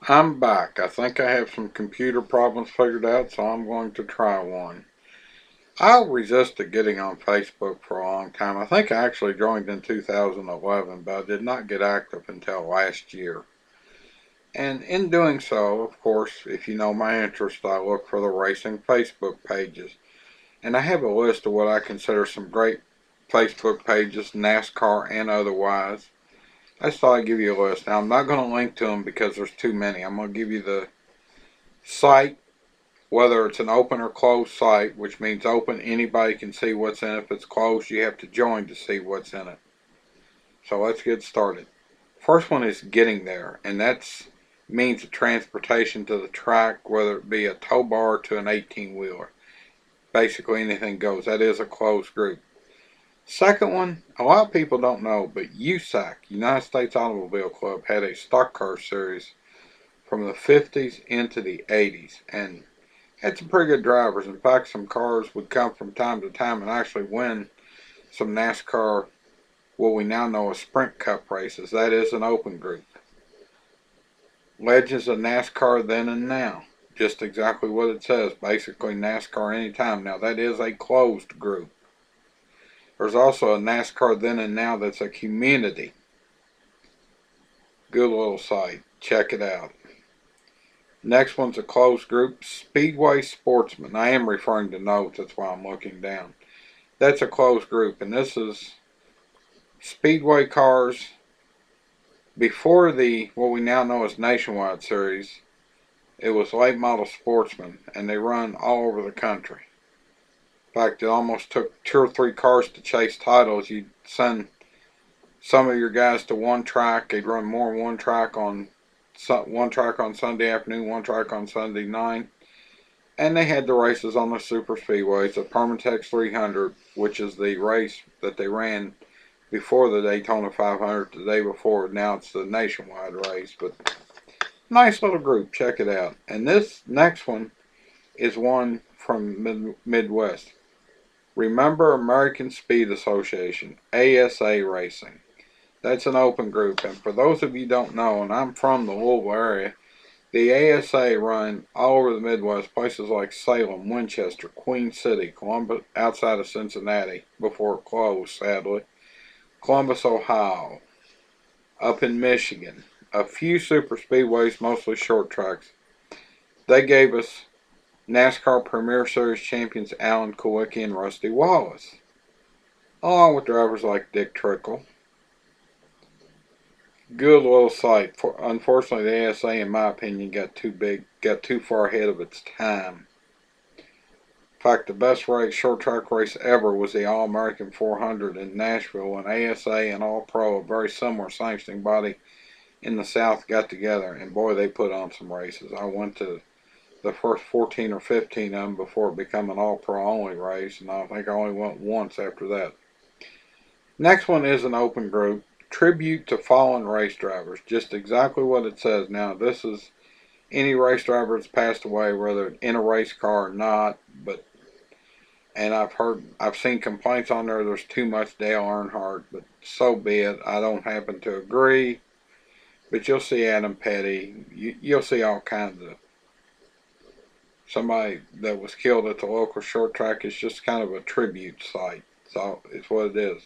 I'm back. I think I have some computer problems figured out, so I'm going to try one. I resisted getting on Facebook for a long time. I think I actually joined in 2011, but I did not get active until last year. And in doing so, of course, if you know my interest, I look for the racing Facebook pages. And I have a list of what I consider some great Facebook pages, NASCAR and otherwise. I just thought I'd give you a list. Now, I'm not going to link to them because there's too many. I'm going to give you the site, whether it's an open or closed site, which means open, anybody can see what's in it. If it's closed, you have to join to see what's in it. So let's get started. First one is getting there, and that's means of transportation to the track, whether it be a tow bar to an 18-wheeler. Basically anything goes. That is a closed group. Second one, a lot of people don't know, but USAC, United States Automobile Club, had a stock car series from the 50s into the 80s, and had some pretty good drivers. In fact, some cars would come from time to time and actually win some NASCAR, what we now know as Sprint Cup races. That is an open group. Legends of NASCAR then and now. Just exactly what it says. Basically, NASCAR anytime. Now, that is a closed group. There's also a NASCAR then and now that's a community. Good little site. Check it out. Next one's a closed group, Speedway Sportsman. I am referring to notes, that's why I'm looking down. That's a closed group, and this is Speedway cars before the, what we now know as Nationwide Series. It was late model Sportsman, and they run all over the country. In fact, it almost took 2 or 3 cars to chase titles. You'd send some of your guys to one track. They'd run more than one track on Sunday afternoon, one track on Sunday night. And they had the races on the super speedways, the Permatex 300, which is the race that they ran before the Daytona 500 the day before. Now it's the nationwide race, but nice little group. Check it out. And this next one is one from Midwest. Remember American Speed Association, ASA Racing. That's an open group. And for those of you who don't know, and I'm from the Louisville area, the ASA run all over the Midwest, places like Salem, Winchester, Queen City, Columbus, outside of Cincinnati, before it closed, sadly, Columbus, Ohio, up in Michigan, a few super speedways, mostly short tracks. They gave us NASCAR Premier Series champions Alan Kulwicki and Rusty Wallace, along with drivers like Dick Trickle. Good little site. Unfortunately, the ASA, in my opinion, got too far ahead of its time. In fact, the best short track race ever was the All American 400 in Nashville when ASA and All Pro, a very similar sanctioning body in the South, got together, and boy, they put on some races. I went to the first 14 or 15 of them before it became an All Pro only race, and I think I only went once after that. Next one is an open group. Tribute to fallen race drivers. Just exactly what it says. Now, this is any race driver that's passed away, whether in a race car or not. And I've seen complaints on there's too much Dale Earnhardt, but so be it. I don't happen to agree. But you'll see Adam Petty. You'll see all kinds of. Somebody that was killed at the local short track is just kind of a tribute site. So it's what it is.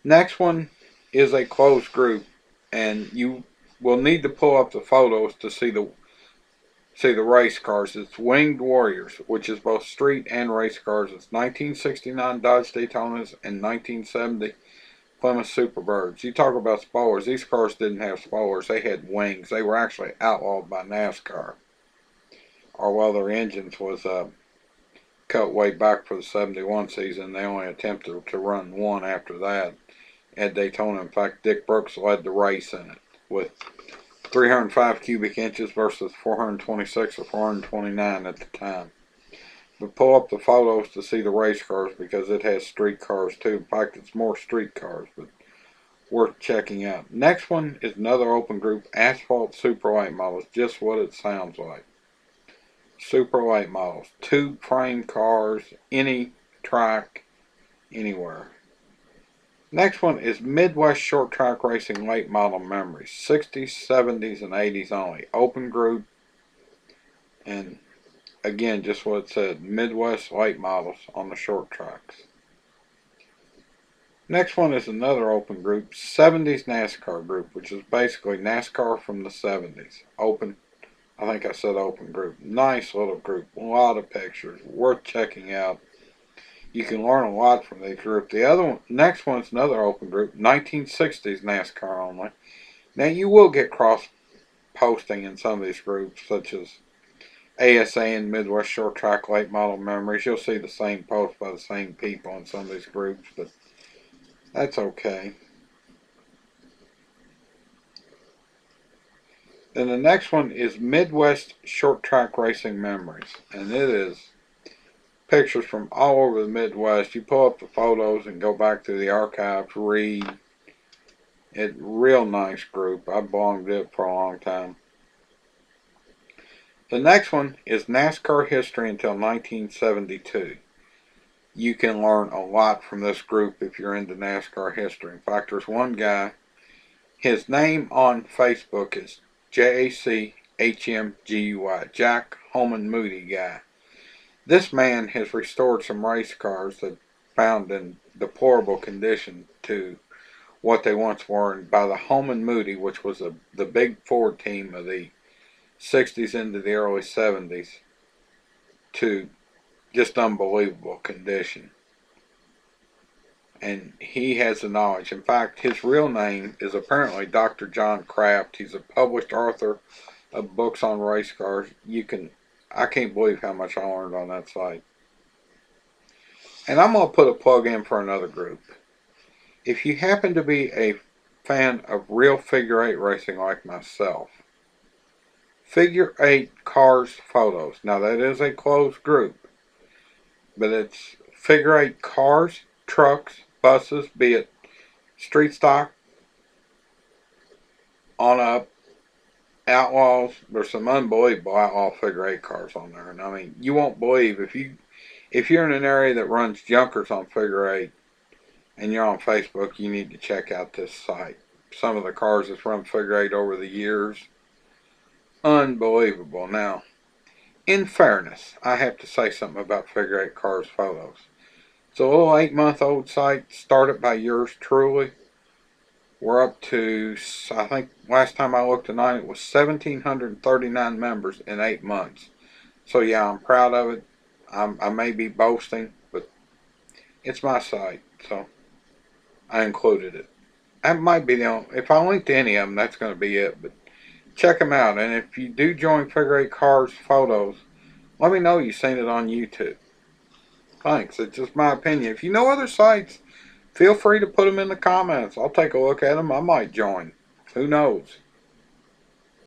Next one is a closed group, and you will need to pull up the photos to see the race cars. It's Winged Warriors, which is both street and race cars. It's 1969 Dodge Daytonas and 1970 Plymouth Superbirds. You talk about spoilers. These cars didn't have spoilers. They had wings. They were actually outlawed by NASCAR. Or while their engines was cut way back for the 71 season, they only attempted to run one after that at Daytona. In fact, Dick Brooks led the race in it with 305 cubic inches versus 426 or 429 at the time. But pull up the photos to see the race cars because it has street cars too. In fact, it's more street cars, but worth checking out. Next one is another open group, Asphalt Super Late Models, just what it sounds like. Super late models, tube frame cars, any track, anywhere. Next one is Midwest Short Track Racing Late Model Memories. 60s, 70s, and 80s only. Open group. And again, just what it said. Midwest late models on the short tracks. Next one is another open group. 70s NASCAR group, which is basically NASCAR from the 70s. Open. I think I said open group. Nice little group. A lot of pictures. Worth checking out. You can learn a lot from this group. The other one, next one's another open group, 1960s NASCAR only. Now you will get cross posting in some of these groups, such as ASA and Midwest Short Track Late Model Memories. You'll see the same post by the same people in some of these groups, but that's okay. Then the next one is Midwest Short Track Racing Memories, and it is pictures from all over the Midwest. You pull up the photos and go back through the archives, read. It's real nice group. I belonged to it for a long time. The next one is NASCAR History until 1972. You can learn a lot from this group if you're into NASCAR history. In fact, there's one guy, his name on Facebook is JACHMGUY, Jack Holman Moody guy. This man has restored some race cars that found in deplorable condition to what they once were by the Holman Moody, which was the big Ford team of the 60s into the early 70s, to just unbelievable condition. And he has the knowledge. In fact, his real name is apparently Dr. John Kraft. He's a published author of books on race cars. I can't believe how much I learned on that site. And I'm going to put a plug in for another group. If you happen to be a fan of real figure eight racing like myself, Figure 8 Cars Photos. Now that is a closed group, but it's Figure 8 cars, trucks, buses, be it street stock, on up, outlaws. There's some unbelievable outlaw Figure 8 cars on there, and I mean, you won't believe if you're in an area that runs junkers on Figure 8 and you're on Facebook, you need to check out this site. Some of the cars that's run Figure 8 over the years, unbelievable. Now, in fairness, I have to say something about Figure 8 Cars Photos. It's a little 8-month-old site, started by yours truly. We're up to, I think last time I looked tonight, it was 1,739 members in 8 months. So yeah, I'm proud of it. I may be boasting, but it's my site, so I included it. That might be the only, if I link to any of them, that's going to be it, but check them out. And if you do join Figure 8 Cars Photos, let me know you've seen it on YouTube. Thanks. It's just my opinion. If you know other sites, feel free to put them in the comments. I'll take a look at them. I might join. Who knows?